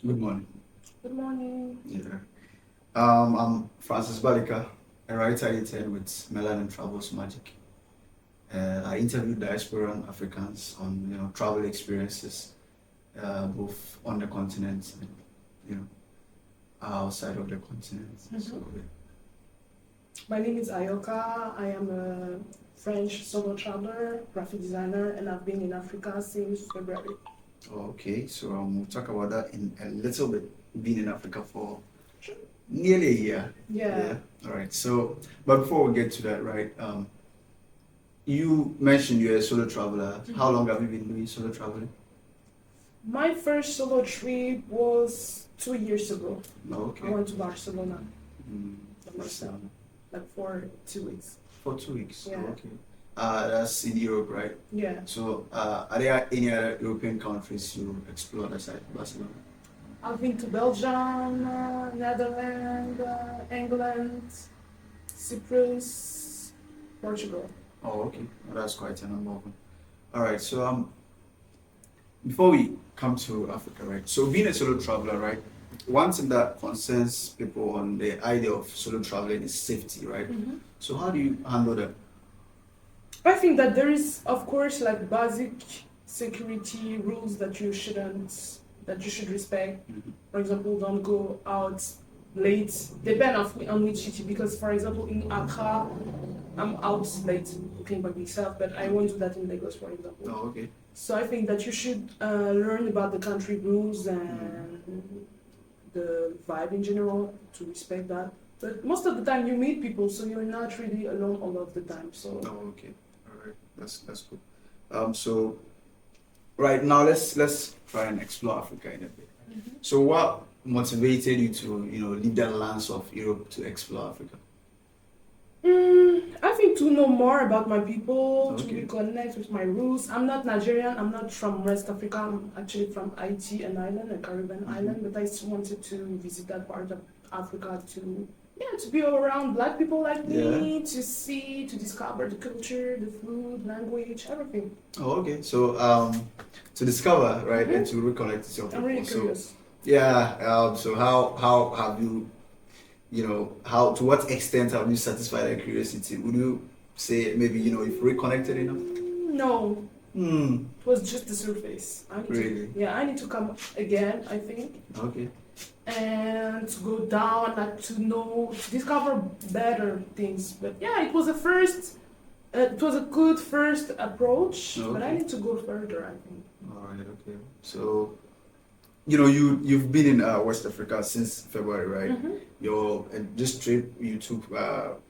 Good morning. Good morning. Yeah. I'm Francis Balika, a writer intern with Melanin Travels Magic. I interviewed diasporan Africans on travel experiences, both on the continent and you know outside of the continent. So Mhm. My name is Ayoka. I am a French solo traveler, graphic designer, and I've been in Africa since February. okay, so we'll talk about that in a little bit. Being in Africa for nearly a year. Yeah. Yeah. All right. So, but before we get to that, right? You mentioned you're a solo traveler. How long have you been doing solo traveling? My first solo trip was 2 years ago. Oh, I okay. went to Barcelona Mm, by myself, like for 2 weeks. for 2 weeks. Yeah. Oh, okay. That's in Europe, right? Yeah. So, are there any other European countries you explored aside Barcelona? I've been to Belgium, Netherlands, England, Cyprus, Portugal. Oh, okay. Well, that's quite a number of them. All right. So, before we come to Africa, right? So, being a solo traveler, right? One thing that concerns people on the idea of solo traveling is safety, right? Mhm. So, how do you handle that? I think that there is, of course, like basic security rules that you should respect. Mhm. For example, don't go out late. Depend on which city, because for example, in Accra, I'm out late cooking by myself, but I won't do that in Lagos, for example. Oh, okay. So I think that you should learn about the country rules and the vibe in general to respect that. But most of the time, you meet people, so you're not really alone all of the time. So Oh, okay. All right. That's cool. So right now let's try and explore Africa in a bit. So what motivated you to leave the lands of Europe to explore Africa? I think to know more about my people, to Okay. reconnect with my roots. I'm not Nigerian, I'm not from West Africa, I'm actually from Haiti, an island, a Caribbean island, but I still wanted to visit that part of Africa to be around black people like me, to see, to discover the culture, the food, language, everything. Oh, okay. So to discover, right, and to reconnect with your I'm people. really So curious. yeah. So how have you how to what extent have you satisfied that curiosity? Would you say maybe you've reconnected enough? No, Hmm. it was just the surface. Really? I need to come again, I think. Okay. And to go down, like to know, to discover better things. But yeah, it was a first. It was a good first approach, but I Okay. need to go further. I think. All right. Okay. So you've been in West Africa since February, right? Your and this trip you took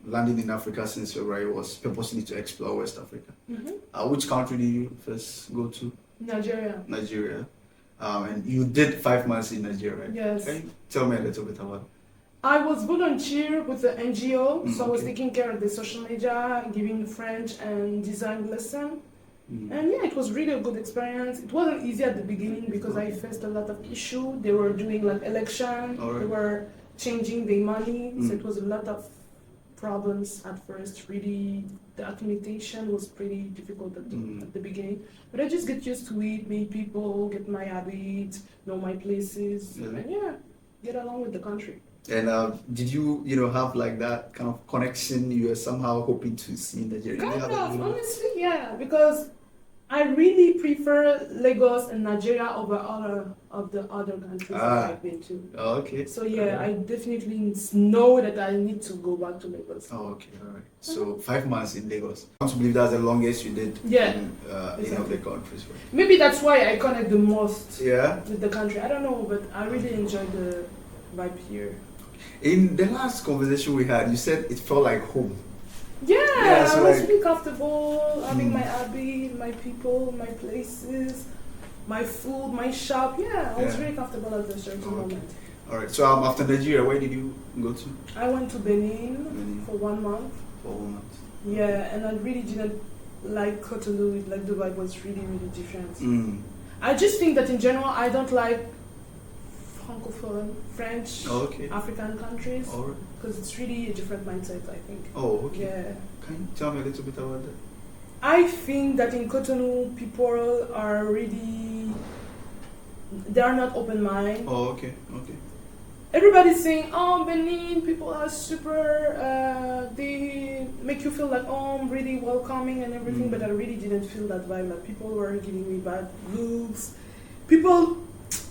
landing in Africa since February was purposely to explore West Africa. Which country did you first go to? Nigeria. Nigeria. And you did 5 months in Nigeria, right? Yes. Can you tell me a little bit about it? I was volunteer with the NGO, so I was Okay. taking care of the social media, giving French and design lesson. Mm. And yeah, it was really a good experience. It wasn't easy at the beginning because I faced a lot of issue. They were doing like election, Alright. they were changing the money, so Mm. it was a lot of problems at first. Really, the acclimatization was pretty difficult at the beginning. But I just get used to it, meet people, get my habit, know my places, Yeah. and yeah, get along with the country. And did you have like that kind of connection you were somehow hoping to see in Nigeria? Did you Kind have of, that? honestly, yeah, because I really prefer Lagos and Nigeria over all of the other countries that I've been to. Oh, okay. So yeah, I definitely know that I need to go back to Lagos. Oh, okay, all right. So 5 months in Lagos. I want to believe that's the longest you did Yeah, in any of the countries, right? Maybe that's why I connect the most Yeah. with the country. I don't know, but I really enjoy the vibe here. In the last conversation we had, you said it felt like home. Yeah, so I was like- really comfortable having Mm. my habit, my people, my places, my food, my shop. Yeah, I was Yeah. really comfortable at a certain Okay. moment. All right. So after Nigeria, where did you go to? I went to Benin Benin. for 1 month. For 1 month. Yeah, and I really didn't like Cotonou. Like the vibe was really, really different. Mm. I just think that in general, I don't like francophone, French, Oh, okay. African countries All right. because it's really a different mindset. I think. Oh, okay. Yeah. Can you tell me a little bit about that? I think that in Cotonou, people are really they are not open mind. Oh, okay. Everybody's saying, oh, Benin, people are super, they make you feel like, oh, I'm really welcoming and everything, but I really didn't feel that vibe. Like, people were giving me bad looks. People,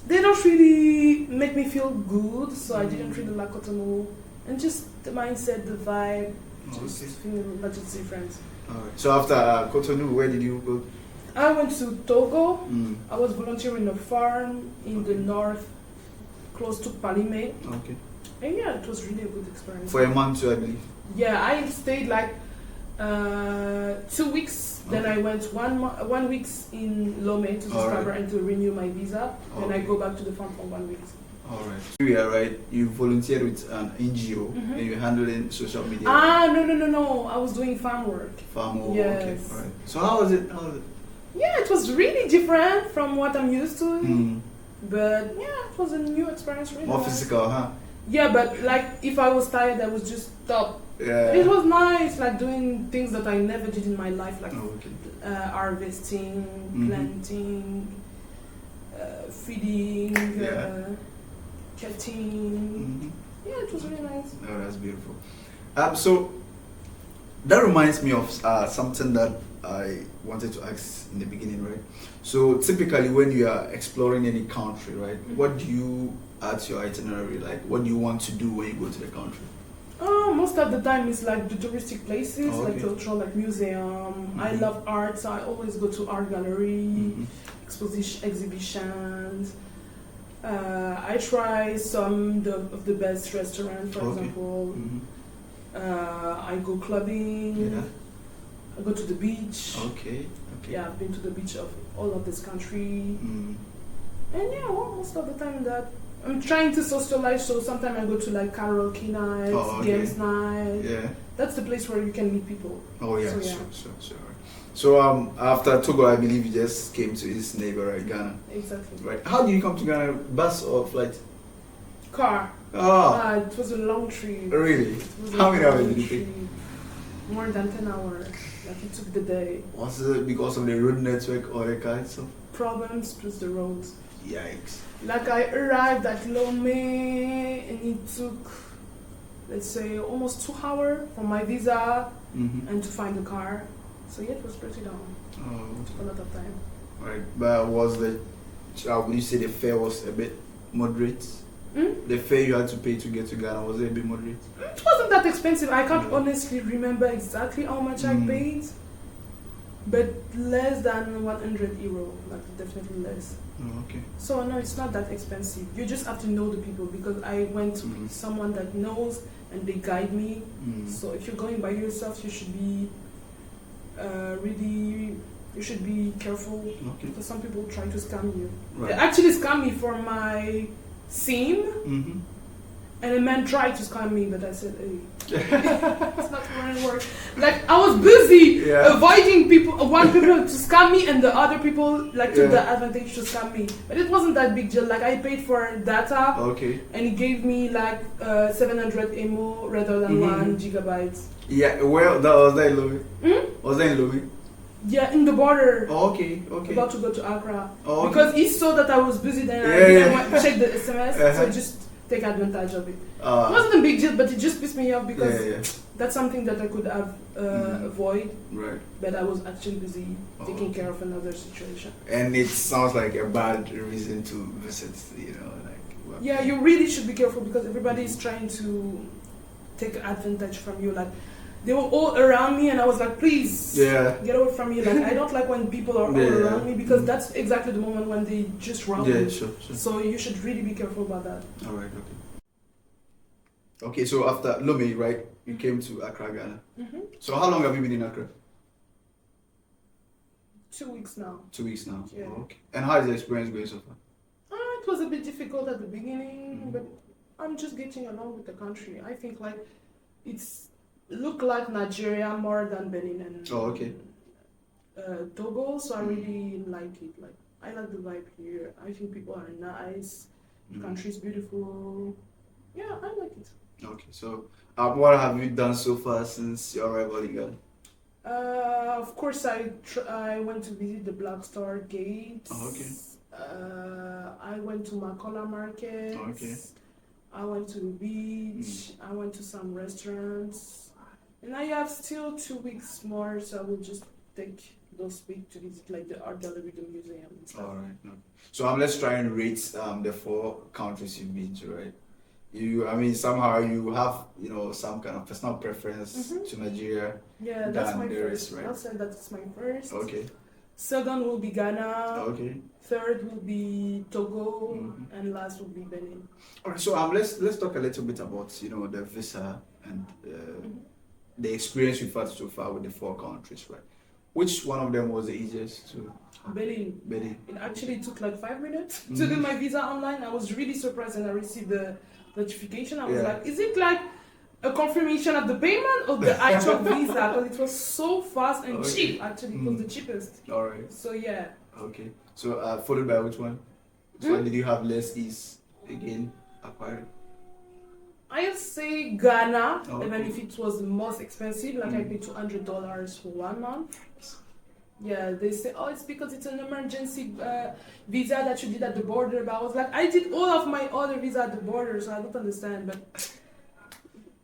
they don't really make me feel good, so I didn't really like Cotonou. And just the mindset, the vibe, just feeling that it's different. Alright. So after Cotonou, where did you go? I went to Togo. I was volunteering in a farm in the north, close to Palime. Okay. And yeah, it was really a good experience. For a month too, I believe. Yeah, I stayed like 2 weeks. Then I went 1 week in Lome to discover and to renew my visa. Then I go back to the farm for 1 week. Alright. Yeah, right. You volunteered with an NGO and you're handling social media. No. I was doing farm work. Farm work. Yes. Okay. Alright. So how was it? Yeah, it was really different from what I'm used to. But yeah, it was a new experience. Really More nice. physical, huh? Yeah, but like if I was tired, I was just stop. Yeah. It was nice, like doing things that I never did in my life, like harvesting, planting, feeding, cutting. Yeah, it was really nice. Oh, that's beautiful. So that reminds me of something that I wanted to ask in the beginning, right? So typically when you are exploring any country, right, what do you add to your itinerary? Like, what do you want to do when you go to the country? Most of the time it's like the touristic places, like cultural, like museum. I love art, so I always go to art gallery, exhibitions. I try some of the best restaurants, for example. I go clubbing. I go to the beach. Okay. Yeah, I've been to the beach of all of this country. And yeah, most of the time that I'm trying to socialize, so sometimes I go to like karaoke nights, games night. Yeah. That's the place where you can meet people. Oh yeah, so sure. So after Togo, I believe you just came to his neighbor, right, Ghana. Exactly. Right. How did you come to Ghana? Bus or flight? Car. Oh. It was a long trip. Really? How many hours did you take? More than 10 hours. Like it took the day. Was it because of the road network or the kinds of problems plus the roads? Yikes. Like I arrived at Lome and it took, let's say, almost 2 hours for my visa and to find the car. So yeah, it was pretty long. It took a lot of time. Right, but would you say the fare was a bit moderate? The fare you had to pay to get to Ghana, was it a bit moderate? It wasn't that expensive. I can't honestly remember exactly how much I paid, but less than 100 euro, like definitely less. Okay. So no, it's not that expensive. You just have to know the people, because I went with someone that knows and they guide me. So if you're going by yourself, you should be you should be careful, because some people try to scam you. Right. They actually scammed me for my SIM, and a man tried to scam me, but I said, hey, it's not going to work. Like, I was busy avoiding one people to scam me, and the other people like took the advantage to scam me. But it wasn't that big deal. Like, I paid for data, and he gave me like 700 MO rather than 1 gigabyte. Yeah, well, was that in Lome? Was that in Lome? Yeah, in the border. Okay. About to go to Accra. Because he saw that I was busy, then I didn't check the SMS, so just take advantage of it. It wasn't a big deal, but it just pissed me off because that's something that I could have avoided. Right. But I was actually busy taking care of another situation. And it sounds like a bad reason to visit, Yeah, you really should be careful, because everybody is trying to take advantage from you. Like, they were all around me, and I was like, please, get away from me. Like, I don't like when people are all around me, because that's exactly the moment when they just round me. Sure. So you should really be careful about that. All right, okay, so after Lome, right, you came to Accra, Ghana. So how long have you been in Accra? 2 weeks now. 2 weeks now? Yeah. Okay. And how is the experience going so far? It was a bit difficult at the beginning, but I'm just getting along with the country. I think like it's look like Nigeria more than Benin and Togo, so I really like it. Like, I like the vibe here. I think people are nice. The country is beautiful. Yeah, I like it. Okay, so what have you done so far since your arrival in Ghana? Of course, I went to visit the Black Star Gate. I went to Makola Market. Okay. I went to the beach. I went to some restaurants. And I have still 2 weeks more, so I will just take those weeks to visit like the art gallery, the museum and stuff. All right. No. So let's try and rate the 4 countries you've been to, right? I mean, somehow you have, some kind of personal preference to Nigeria. Yeah, that's than my the first. rest, right? I'll say that's my first. Okay. Second will be Ghana. Okay. Third will be Togo, Mhm. and last will be Benin. All right. So let's talk a little bit about the visa and the experience you've had so far with the 4 countries, right? Which one of them was the easiest to? Benin. Benin. It actually took like 5 minutes to do my visa online. I was really surprised when I received the notification. I was like, is it like a confirmation of the payment or the actual visa? Because it was so fast and cheap. Actually, it was the cheapest. All right. So yeah. Okay. So followed by which one? Which one did you have less ease again acquiring? I'd say Ghana, Okay. even if it was the most expensive. Like I paid $200 for 1 month. Yeah, they say, oh, it's because it's an emergency visa that you did at the border. But I was like, I did all of my other visa at the border, so I don't understand. But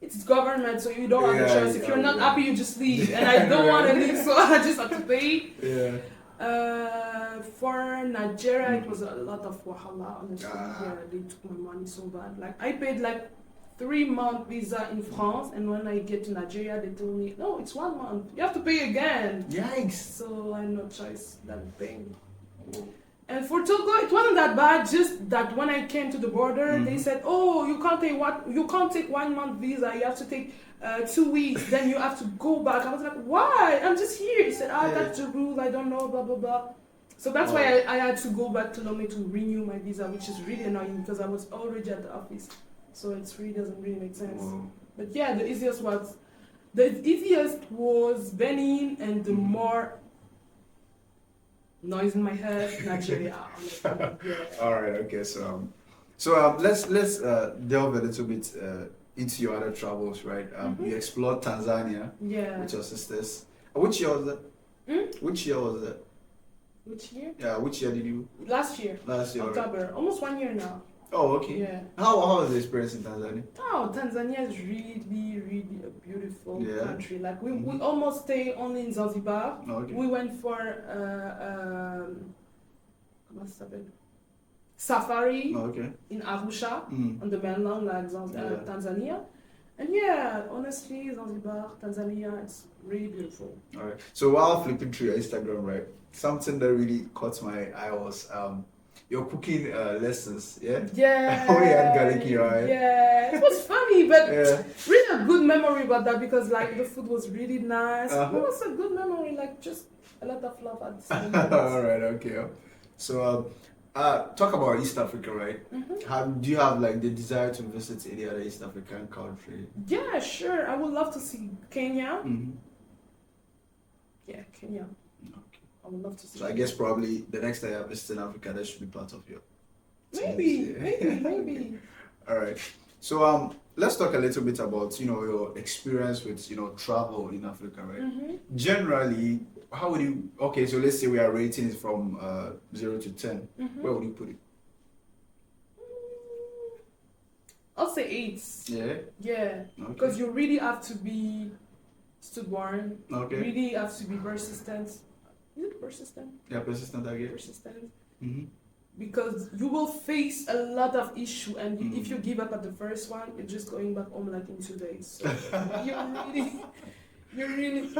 it's government, so you don't have a choice. If you're not happy, you just leave. And I don't want to leave, so I just have to pay. Yeah. For Nigeria, it was a lot of wahala, honestly. Yeah, they took my money so bad. Like, I paid like 3-month visa in France, and when I get to Nigeria, they told me, no, it's 1 month. You have to pay again. Yikes. So I had no choice than paying. And for Togo, it wasn't that bad. Just that when I came to the border, they said, "Oh, you can't take 1 month visa. You have to take 2 weeks. Then you have to go back." I was like, "Why? I'm just here." He said, "That's the rules. I don't know. Blah blah blah." So that's why I had to go back to Lomé to renew my visa, which is really annoying because I was already at the office. So it really doesn't really make sense. But yeah, the easiest was Benin, and the more noise in my head, Nigeria. All right. Okay. So let's delve a little bit into your other travels, right? You explored Tanzania with your sisters. Which year was that? Which year was that? Which year? Yeah. Which year did you? Last year. October. Right. Almost 1 year now. Oh, okay. Yeah. How was the experience in Tanzania? Oh, Tanzania is really, really a beautiful country. Like we almost stay only in Zanzibar. Okay. We went for safari in Arusha on the mainland, like Tanzania. And yeah, honestly, Zanzibar, Tanzania, it's really beautiful. All right. So while flipping through your Instagram, right, something that really caught my eye was your cooking lessons, yeah? Yeah. How you had garlic in your eye. Yeah. It was funny, but really a good memory about that because like the food was really nice. It was a good memory, like just a lot of love at the same time. All right, okay. So talk about East Africa, right? Do you have like the desire to visit any other East African country? Yeah, sure. I would love to see Kenya. Yeah, Kenya. I would love to see. So I guess probably the next time you're visiting Africa, that should be part of your. Maybe. All right. So let's talk a little bit about your experience with travel in Africa, right? Generally, how would you? Okay, so let's say we are rating it from 0 to 10. Where would you put it? I'll say 8. Yeah. Yeah. Because you really have to be stubborn. Okay. You really have to be persistent. Is it persistent? Yeah, persistent again. Persistent. Because you will face a lot of issue, and if you give up at the first one, you're just going back home like in 2 days. So you're really.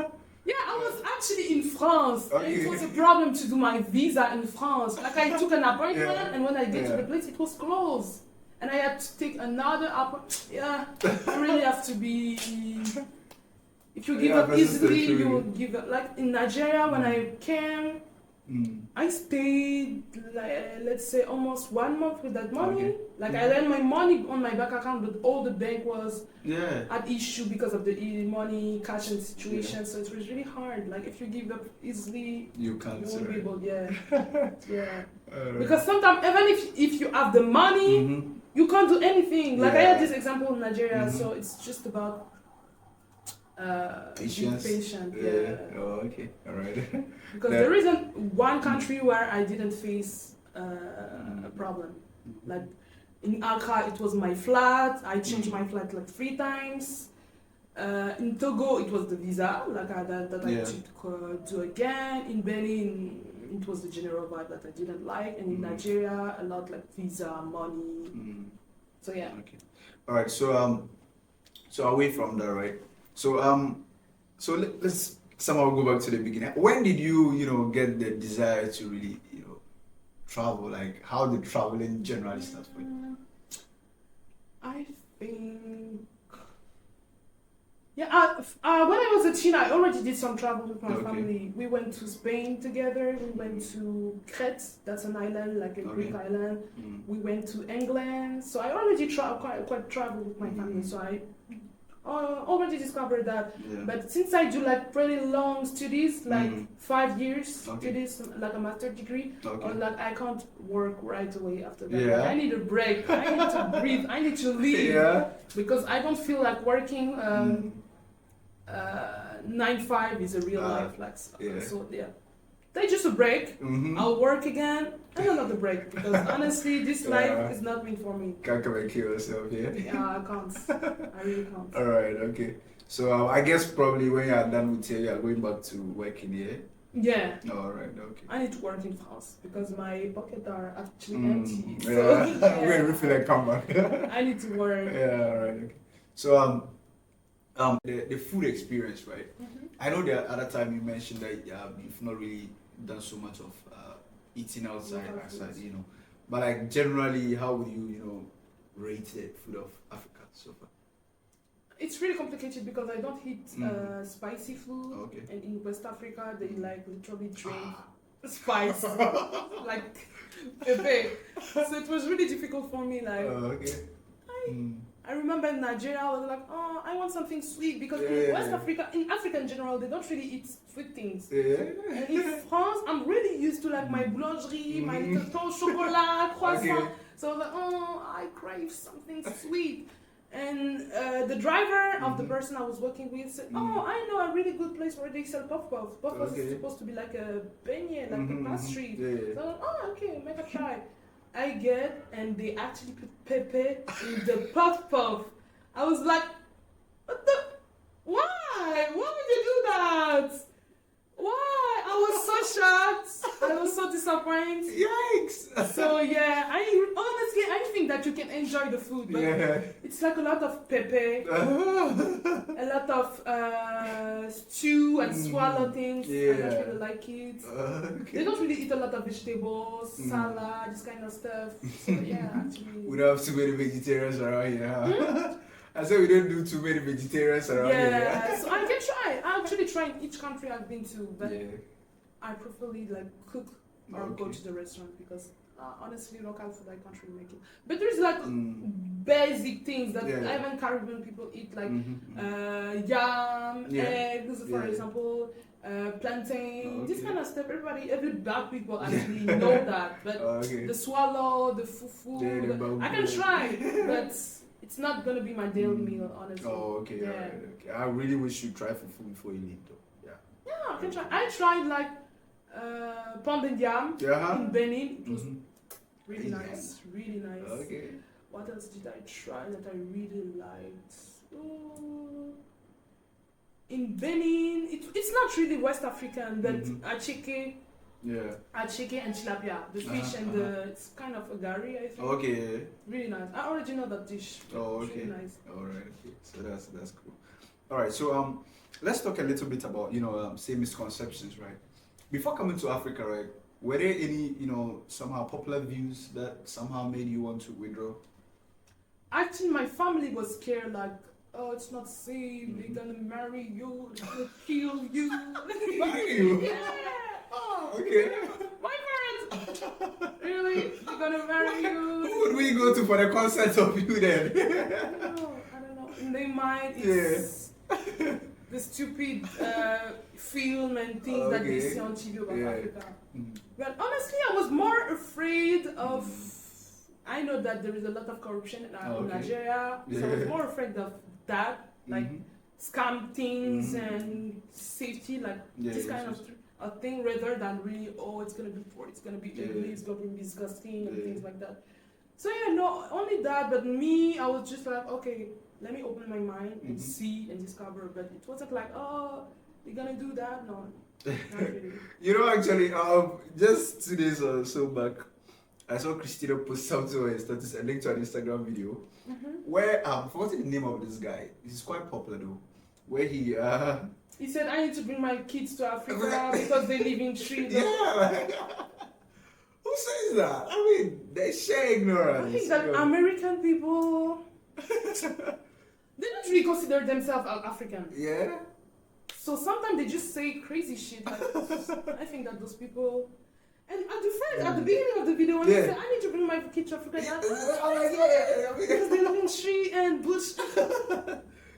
Yeah, I was actually in France. And it was a problem to do my visa in France. Like I took an appointment, and when I get to the place, it was closed, and I had to take another appointment. Yeah, you really have to be. If you give up easily, you will give up. Like in Nigeria, when I came, I stayed, like, let's say, almost 1 month with that money. Like I lent my money on my bank account, but all the bank was at issue because of the money cash and situation. So it was really hard. Like if you give up easily, you won't be able. Because sometimes even if you have the money, you can't do anything. Like I had this example in Nigeria, so it's just about. Patience. Patient, Oh, okay. All right. Because there isn't one country where I didn't face a problem. Like in Accra, it was my flat. I changed my flat like 3 times. In Togo, it was the visa, like that I should do again. In Benin, it was the general vibe that I didn't like, and in Nigeria, a lot like visa, money. So yeah. Okay. All right. So away from that, right? So let's somehow go back to the beginning. When did you get the desire to really travel? Like, how did traveling generally start for you? I think. Yeah, when I was a teen, I already did some travel with my family. We went to Spain together. We went to Crete, that's an island, like a Greek island. We went to England. So I already quite traveled with my family. So I already discovered that. Yeah. But since I do like pretty long studies, like 5 years studies, like a master's degree, or like I can't work right away after that. Yeah. Like, I need a break. I need to breathe. I need to leave. Yeah. Because I don't feel like working 9-5 is a real life. Like, so yeah. Take just a break. I'll work again and another break, because honestly, this life is not meant for me. Can't come and kill yourself, yeah? Yeah, I can't. I really can't. All right, okay. So I guess probably when you are done with here, you are going back to working here. Yeah. All right, okay. I need to work in France because my pockets are actually empty. Yeah. So, When we feel like come back. I need to work. Yeah, all right, okay. So the food experience, right? I know the other time you mentioned that you've not really done so much of eating outside, but like generally, how would you rate the food of Africa so far? It's really complicated because I don't eat spicy food. Okay. And in West Africa, they like literally drink spice, like pepe. So it was really difficult for me. Like, I remember in Nigeria, I was like, oh, I want something sweet, because in West Africa, in Africa in general, they don't really eat sweet things. And in France, I'm really used to like my boulangerie, my little toast, chocolat, croissant. So I was like, oh, I crave something sweet. And the driver of the person I was working with said, oh, I know a really good place where they sell puff puffs. Puff puffs is supposed to be like a beignet, like a pastry. So I was like, oh, okay, make a try. I get, and they actually put pepe in the puff puff. I was like, why? Why would you do that? Why? I was so shocked. I was so disappointed. Yikes! So yeah, I think that you can enjoy the food, but it's like a lot of pepe, a lot of stew and swallow things. I don't really like it. They don't really eat a lot of vegetables, salad, this kind of stuff. So yeah, actually. We don't have too many vegetarians around here. I said we don't do too many vegetarians around here. Yeah, so I can try. I actually try in each country I've been to, but I preferably like cook or go to the restaurant, because honestly, local food I can't really make it. But there's like basic things that even Caribbean people eat, like yam, eggs, for example, plantain, this kind of stuff. Every black people actually know that. But the swallow, the fufu, I can try, but it's not gonna be my daily meal, honestly. Oh, okay, alright, okay. I really wish you try fufu before you leave, though. Yeah, I can try. I tried like pounded yam in Benin. It was really nice, really nice. Okay. What else did I try that I really liked? In Benin, it's not really West African, but acheke. Yeah. Acheke and tilapia, the fish and it's kind of a gari, I think. Okay. Really nice. I already know that dish. Oh, okay. It's really nice. All right. Okay. So that's cool. All right. So let's talk a little bit about say misconceptions, right? Before coming to Africa, right? Were there any somehow popular views that somehow made you want to withdraw? Actually, my family was scared, like, oh, it's not safe. They're gonna marry you. They're gonna kill you. Marry you? Yeah. Oh, okay. My parents, really? They're gonna marry you? Who would we go to for the concert of you then? I don't know. In their mind, it's the stupid film and things that they see on TV about Africa. But honestly, I was more afraid of. I know that there is a lot of corruption in Nigeria, so I was more afraid of that, like scam things and safety, like this kind of. a thing rather than really, oh, it's gonna be poor, it's gonna be ugly, it's gonna be disgusting, and things like that. So yeah, no, only that, but me, I was just like, okay, let me open my mind and see and discover. But it wasn't like, oh, you're gonna do that, no, not really. You know, actually, just 2 days or so back, I saw Christina post something on her status and linked to an Instagram video where I forgot the name of this guy. He's quite popular though. Where he said, I need to bring my kids to Africa because they live in trees. Yeah, like, who says that? I mean, they share ignorance. I think that American people they don't really consider themselves African. Yeah. So sometimes they just say crazy shit. Like, I think that those people. And at the beginning of the video, when they say, I need to bring my kids to Africa, because they live in tree and bush.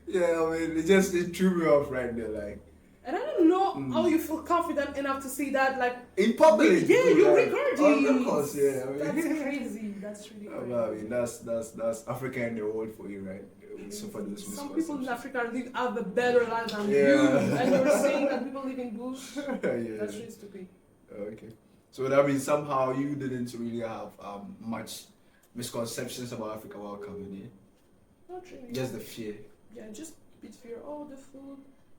Yeah, I mean, it threw me off right there, like. And I don't know how you feel confident enough to say that, like in public. Yeah, you're recording. Of course, yeah. I mean, that's crazy. That's really crazy. I mean, that's Africa in the world for you, right? Some people in Africa have a better life than you, and you're saying that people live in bush. That's really stupid. Okay. So that means somehow you didn't really have much misconceptions about Africa while coming here. Not really. Just the fear. Yeah, just a bit fear. Oh, the food,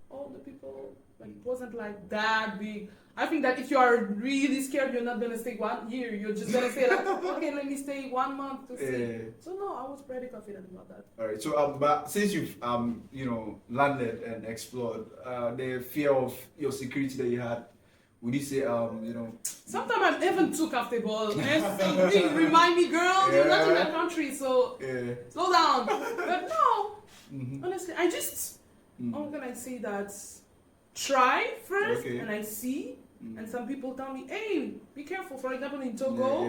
all the people. Like, it wasn't like that big. I think that if you are really scared, you're not gonna stay 1 year. You're just gonna say like, okay, let me stay 1 month to see. So no, I was pretty confident about that. All right. So but since you've landed and explored, the fear of your security that you had, would you say sometimes I'm even too comfortable and something remind me, girl, you're not in that country, so slow down. But no, honestly, I just how can I say that? Try first and I see, and some people tell me, hey, be careful. For example, in Togo,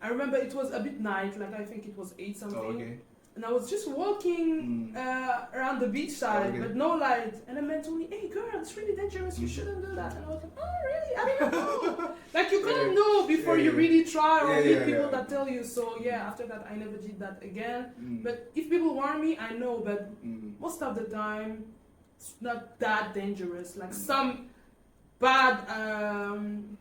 I remember it was a bit night, like I think it was 8 something. And I was just walking around the beach side, but no light. And a man told me, hey girl, it's really dangerous, you shouldn't do that. And I was like, oh really? I didn't know. Like you couldn't know before you really try or meet people that tell you. So yeah, after that I never did that again. But if people warn me, I know, but most of the time it's not that dangerous. Like some bad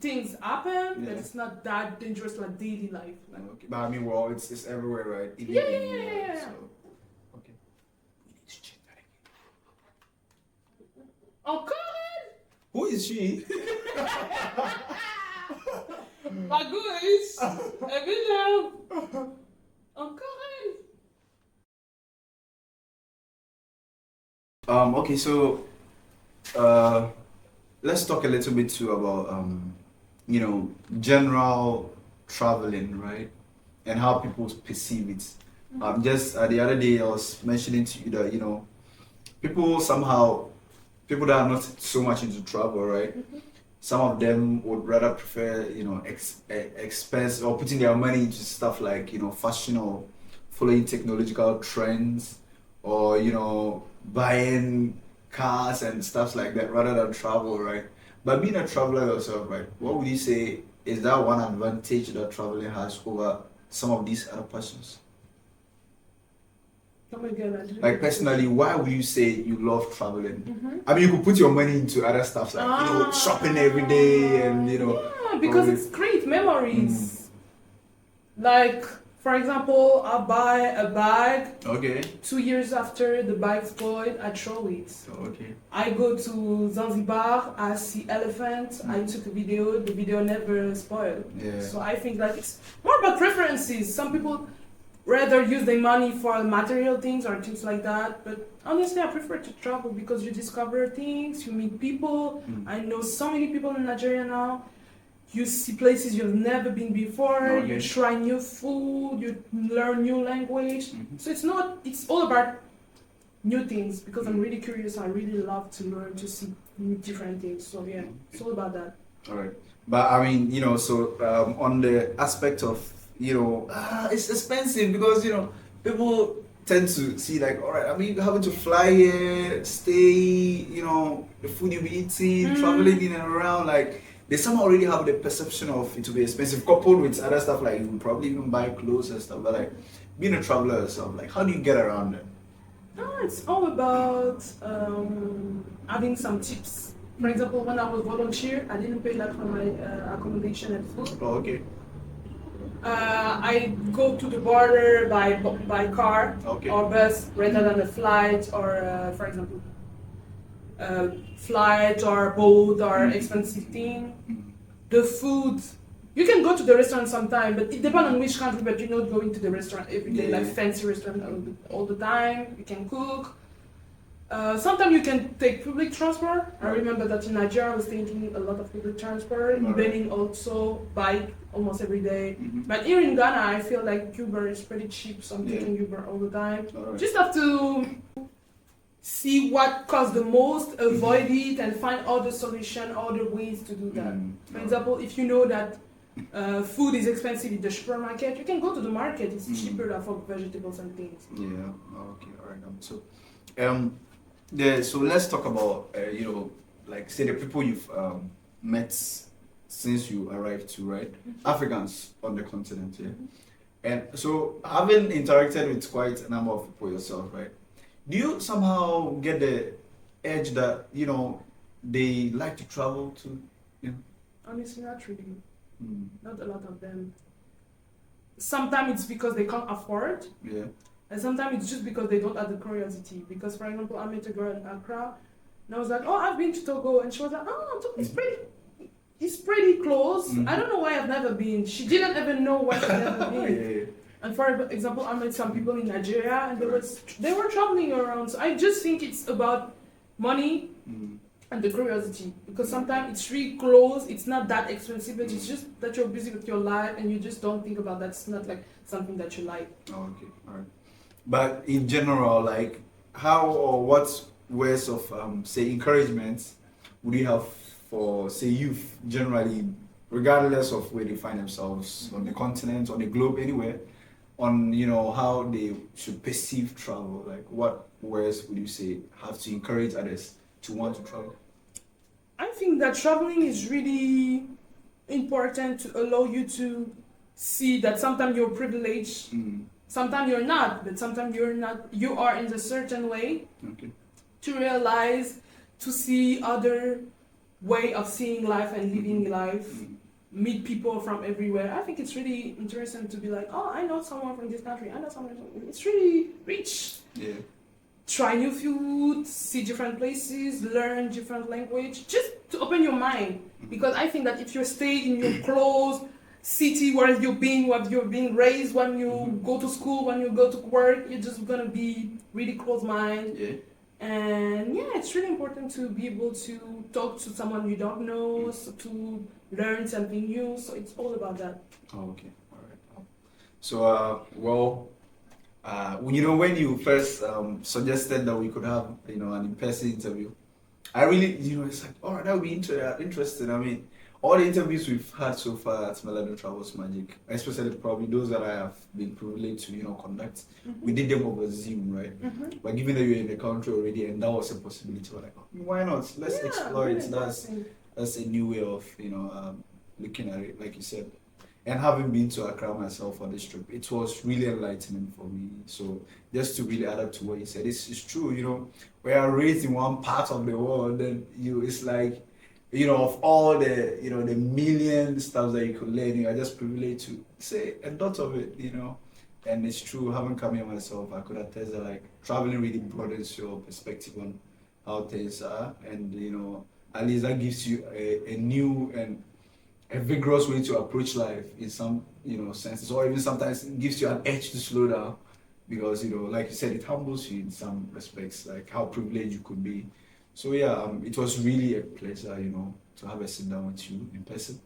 things happen, but it's not that dangerous like daily life. Like, But I mean, well, it's everywhere, right? Even yeah. So, okay. We need to check that again. Oh, God! Who is she? Bagus! Evident! Encore! Okay, so let's talk a little bit too about general traveling, right? And how people perceive it. Just the other day I was mentioning to you that people that are not so much into travel, right? Some of them would rather prefer expense or putting their money into stuff like fashion or following technological trends or buying cars and stuff like that rather than travel, right? But being a traveler yourself, right, what would you say is that one advantage that traveling has over some of these other passions? Oh my God, like personally, why would you say you love traveling? I mean, you could put your money into other stuff like shopping every day and yeah, because it's great memories. Like, for example, I buy a bag. Okay. 2 years after the bag spoiled, I throw it. Okay. I go to Zanzibar, I see elephants, I took a video, the video never spoiled. Yeah. So I think like it's more about preferences. Some people rather use their money for material things or things like that. But honestly, I prefer to travel because you discover things, you meet people. I know so many people in Nigeria now. You see places you've never been before, you try new food, you learn new language. So it's all about new things because I'm really curious. I really love to learn, to see different things. So yeah, it's all about that. All right. But I mean, on the aspect of, it's expensive because, people tend to see like, all right, I mean, having to fly here, stay, the food you be eating, traveling in and around, like, they somehow already have the perception of it to be expensive, coupled with other stuff like you will probably even buy clothes and stuff. But like being a traveler yourself, like how do you get around it? It's all about having some tips. For example, when I was volunteer, I didn't pay like for my accommodation and food. Oh, okay. I go to the border by car Okay. or bus rather than a flight or, for example, flight or boat or expensive thing. The food, you can go to the restaurant sometime, but it depends on which country. But you're not going to the restaurant every day, like fancy restaurant all the time. You can cook. Sometimes you can take public transport. I remember that in Nigeria I was taking a lot of public transport. In Benin also, bike almost every day. But here in Ghana I feel like Uber is pretty cheap, so I'm taking Uber all the time. Just have to see what costs the most, avoid it, and find other solution, other ways to do that. For example, if you know that food is expensive in the supermarket, you can go to the market. It's cheaper than for vegetables and things. Yeah. Okay. All right. So, so let's talk about like say the people you've met since you arrived to, right? Africans on the continent, yeah. And so, having interacted with quite a number of people yourself, right? Do you somehow get the edge that they like to travel to? Honestly, not really. Not a lot of them. Sometimes it's because they can't afford. Yeah. And sometimes it's just because they don't have the curiosity. Because, for example, I met a girl in Accra, and I was like, "Oh, I've been to Togo," and she was like, "Oh, Togo it's pretty close. I don't know why I've never been." She didn't even know where I've never been. Yeah. And for example, I met some people in Nigeria, and they were traveling around. So I just think it's about money and the curiosity. Because sometimes it's really close, it's not that expensive, but it's just that you're busy with your life and you just don't think about that. It's not like something that you like. Oh, okay, all right. But in general, like how or what ways of say encouragement would you have for say youth generally, regardless of where they find themselves on the continent, on the globe, anywhere, on how they should perceive travel? Like what words would you say have to encourage others to want to travel? I think that traveling is really important to allow you to see that sometimes you're privileged, sometimes you're not, but sometimes you are in a certain way. Okay. To realize, to see other way of seeing life and living life, meet people from everywhere. I think it's really interesting to be like, oh, I know someone from this country, I know someone from... It's really rich. Yeah. Try new food, see different places, learn different language, just to open your mind. Because I think that if you stay in your close city where you're being raised, when you go to school, when you go to work, you're just gonna be really close-minded. Yeah. And yeah, it's really important to be able to talk to someone you don't know, so to learn something new. So it's all about that. Oh, okay, all right. So, when you first suggested that we could have an in-person interview, I really it's like, all right, that would be interesting. I mean, all the interviews we've had so far at Melanin Travels Magic, especially probably those that I have been privileged to conduct, we did them over Zoom, right? But given that you're in the country already and that was a possibility, we're like, why not? Let's explore it. That's a new way of looking at it, like you said. And having been to Accra myself on this trip, it was really enlightening for me. So just to really add up to what you said, it's true. We are raised in one part of the world, and it's like, of all the the million stuff that you could learn, you are just privileged to say a dot of it, And it's true, having come here myself, I could attest that like traveling really broadens your perspective on how things are, and at least that gives you a new and a vigorous way to approach life in some senses, or even sometimes it gives you an edge to slow down, because like you said, it humbles you in some respects, like how privileged you could be. So yeah, it was really a pleasure, to have a sit down with you in person,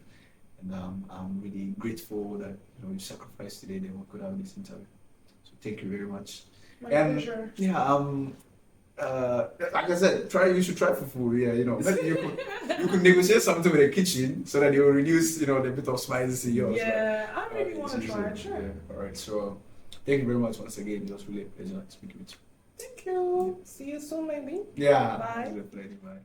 and I'm really grateful that you sacrificed today that we could have this interview. So thank you very much. My pleasure. Yeah, like I said, you should try fufu. Yeah, maybe you could negotiate something with the kitchen so that it will reduce the bit of spices in yours. Yeah, I really want to try it. Sure. Yeah. All right. So thank you very much once again. It was really a pleasure speaking with you. Thank you. See you soon, maybe. Yeah. Bye. It was a pleasure. Bye.